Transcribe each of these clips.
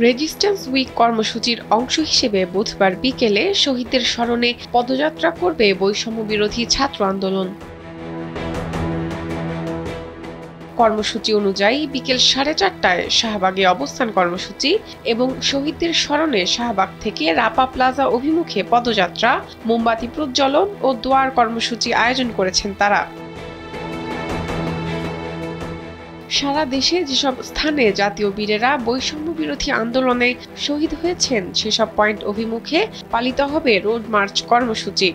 Resistance week কর্মসূচির অংশ হিসেবে বুধবার বিকেলে শহীদদের স্মরণে পদযাত্রা করবে বৈষম্য বিরোধী ছাত্র আন্দোলন। কর্মসূচি অনুযায়ী বিকেল 4:30টায় শাহবাগে অবস্থান কর্মসূচি এবং শহীদদের স্মরণে শাহবাগ থেকে রাপা প্লাজা অভিমুখে পদযাত্রা, মোমবাতি প্রজ্বলন ও দোয়ার কর্মসূচি আয়োজন করেছেন তারা। সারা দেশে যেসব স্থানে জাতীয় বীরেরা বৈষম্য বিরোধী আন্দোলনে শহীদ হয়েছেন সেসব পয়েন্ট অভিমুখে পালিত হবে রোড মার্চ কর্মসূচি।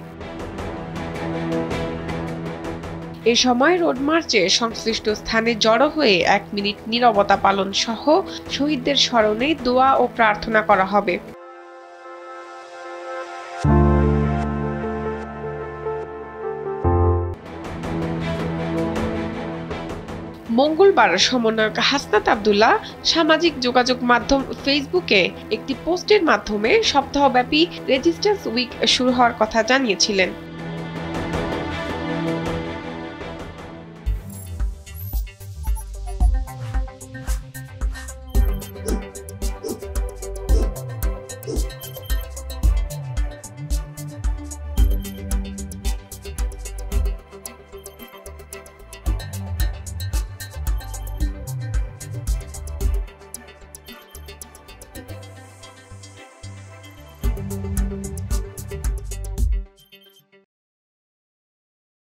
এ সময় রোড মার্চে সংশ্লিষ্ট স্থানে জড়ো হয়ে 1 মিনিট নীরবতা পালন সহ শহীদদের স্মরণে দোয়া ও প্রার্থনা করা হবে। মঙ্গলবার সমন্বয়ক হাসনাত আব্দুল্লাহ সামাজিক যোগাযোগ মাধ্যম ফেসবুকে একটি পোস্টের মাধ্যমে সপ্তাহব্যাপী রেজিস্ট্যান্স উইক শুরু হওয়ার কথা জানিয়েছিলেন।